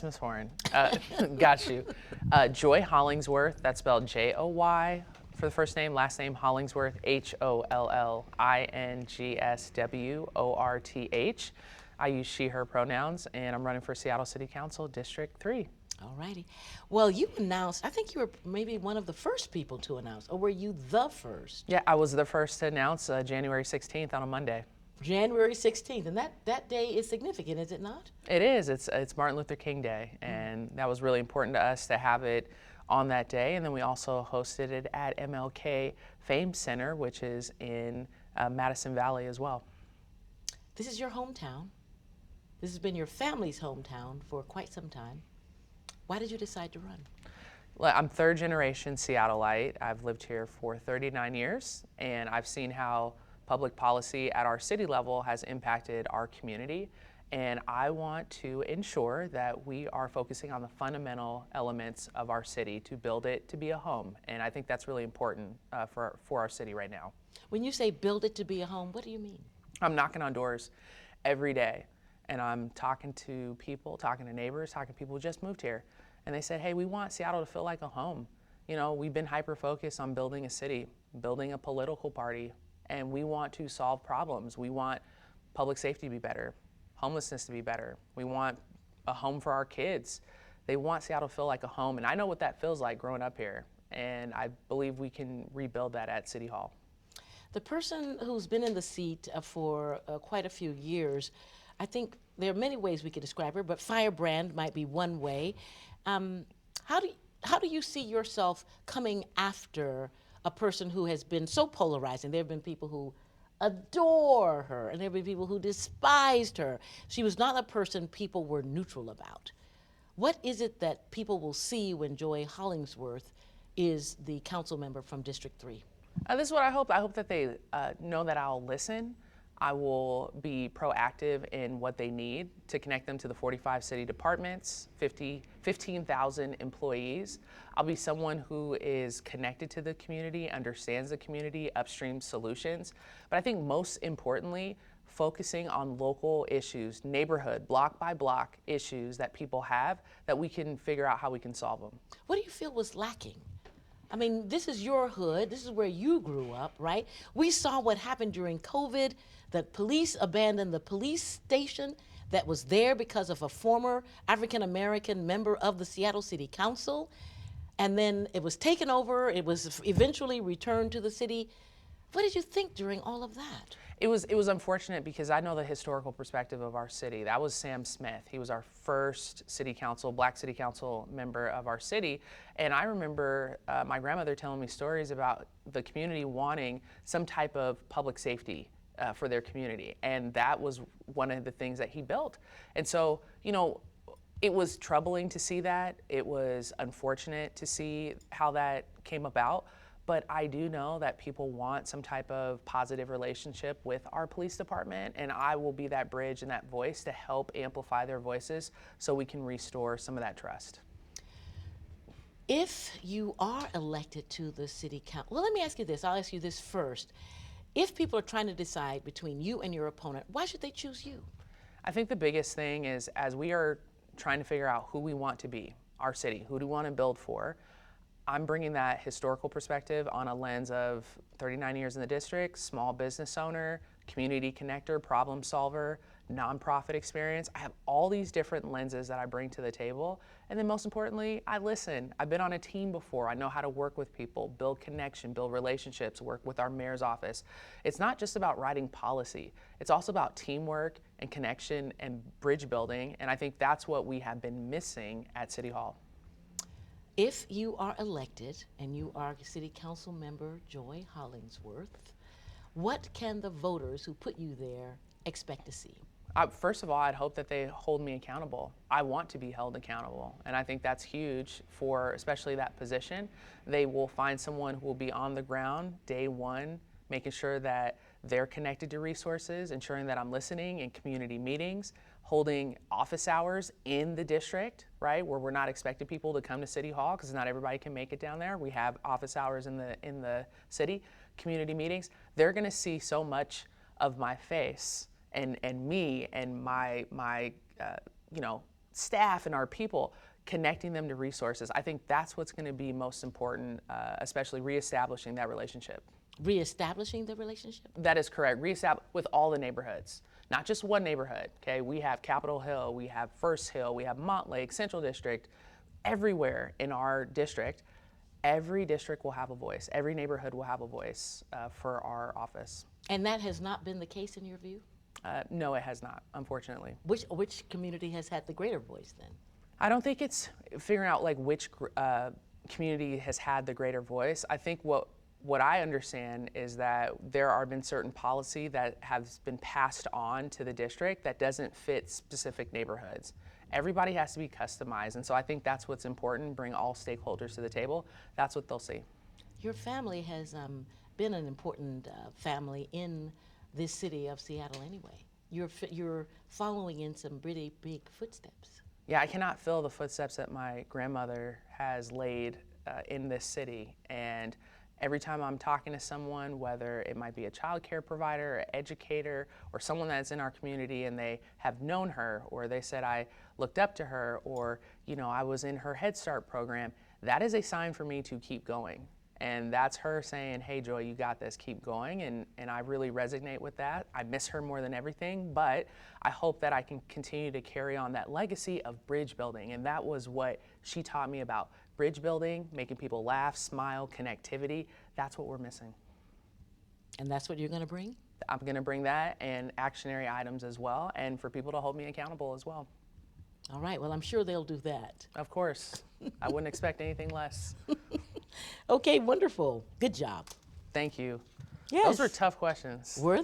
Miss Warren. Got you. Joy Hollingsworth, that's spelled Joy for the first name, last name Hollingsworth, HOLLINGSWORTH. I use she, her pronouns, and I'm running for Seattle City Council, District 3. All righty. Well, you announced, I think you were maybe one of the first people to announce, or were you the first? Yeah, I was the first to announce January 16th on a Monday. January 16th, and that day is significant, is it not? It is. It's Martin Luther King Day, and that was really important to us to have it on that day. And then we also hosted it at MLK Fame Center, which is in Madison Valley as well. This is your hometown. This has been your family's hometown for quite some time. Why did you decide to run? Well, I'm third generation Seattleite. I've lived here for 39 years, and I've seen how public policy at our city level has impacted our community. And I want to ensure that we are focusing on the fundamental elements of our city to build it to be a home. And I think that's really important for our city right now. When you say build it to be a home, what do you mean? I'm knocking on doors every day, and I'm talking to people, talking to neighbors, talking to people who just moved here. And they said, hey, we want Seattle to feel like a home. You know, we've been hyper-focused on building a city, building a political party, and we want to solve problems. We want public safety to be better, homelessness to be better. We want a home for our kids. They want Seattle to feel like a home, and I know what that feels like growing up here, and I believe we can rebuild that at City Hall. The person who's been in the seat for quite a few years, I think there are many ways we could describe her, but firebrand might be one way. How do you see yourself coming after a person who has been so polarizing? There have been people who adore her, and there have been people who despised her. She was not a person people were neutral about. What is it that people will see when Joy Hollingsworth is the council member from District 3? This is what I hope. I hope that they know that I'll listen. I will be proactive in what they need to connect them to the 45 city departments, 15,000 employees. I'll be someone who is connected to the community, understands the community, upstream solutions. But I think most importantly, focusing on local issues, neighborhood, block by block issues that people have, that we can figure out how we can solve them. What do you feel was lacking? I mean, this is your hood. This is where you grew up, right? We saw what happened during COVID. The police abandoned the police station that was there because of a former African-American member of the Seattle City Council. And then it was taken over. It was eventually returned to the city. What did you think during all of that? It was unfortunate because I know the historical perspective of our city. That was Sam Smith. He was our first city council, black city council member of our city. And I remember my grandmother telling me stories about the community wanting some type of public safety for their community. And that was one of the things that he built. And so, you know, it was troubling to see that. It was unfortunate to see how that came about. But I do know that people want some type of positive relationship with our police department, and I will be that bridge and that voice to help amplify their voices so we can restore some of that trust. If you are elected to the city council, well, let me ask you this. I'll ask you this first. If people are trying to decide between you and your opponent, why should they choose you? I think the biggest thing is, as we are trying to figure out who we want to be, our city, who do we want to build for, I'm bringing that historical perspective on a lens of 39 years in the district, small business owner, community connector, problem solver, nonprofit experience. I have all these different lenses that I bring to the table. And then most importantly, I listen. I've been on a team before. I know how to work with people, build connection, build relationships, work with our mayor's office. It's not just about writing policy. It's also about teamwork and connection and bridge building. And I think that's what we have been missing at City Hall. If you are elected and you are City Council member Joy Hollingsworth, what can the voters who put you there expect to see? First of all, I'd hope that they hold me accountable. I want to be held accountable, and I think that's huge for especially that position. They will find someone who will be on the ground day one, making sure that they're connected to resources, ensuring that I'm listening in community meetings, holding office hours in the district, right, where we're not expecting people to come to City Hall because not everybody can make it down there. We have office hours in the city, community meetings. They're going to see so much of my face and me and my staff and our people, connecting them to resources. I think that's what's going to be most important, especially reestablishing that relationship. Reestablishing the relationship? That is correct. Reestablish with all the neighborhoods, not just one neighborhood. Okay, we have Capitol Hill, we have First Hill, we have Montlake, Central District. Everywhere in our district, every district will have a voice. Every neighborhood will have a voice for our office. And that has not been the case in your view? No, it has not, unfortunately. Which community has had the greater voice then? I don't think it's figuring out like which community has had the greater voice. I think what I understand is that there have been certain policy that has been passed on to the district that doesn't fit specific neighborhoods. Everybody has to be customized, and so I think that's what's important, bring all stakeholders to the table. That's what they'll see. Your family has been an important family in this city of Seattle anyway. You're following in some pretty big footsteps. Yeah, I cannot fill the footsteps that my grandmother has laid in this city, and every time I'm talking to someone, whether it might be a child care provider, or educator, or someone that's in our community and they have known her, or they said I looked up to her, or I was in her Head Start program, that is a sign for me to keep going. And that's her saying, hey Joy, you got this, keep going. And I really resonate with that. I miss her more than everything, but I hope that I can continue to carry on that legacy of bridge building. And that was what she taught me about. Bridge building, making people laugh, smile, connectivity, that's what we're missing. And that's what you're going to bring? I'm going to bring that and actionary items as well, and for people to hold me accountable as well. All right, well, I'm sure they'll do that. Of course. I wouldn't expect anything less. Okay, wonderful. Good job. Thank you. Yes. Those were tough questions. Were they?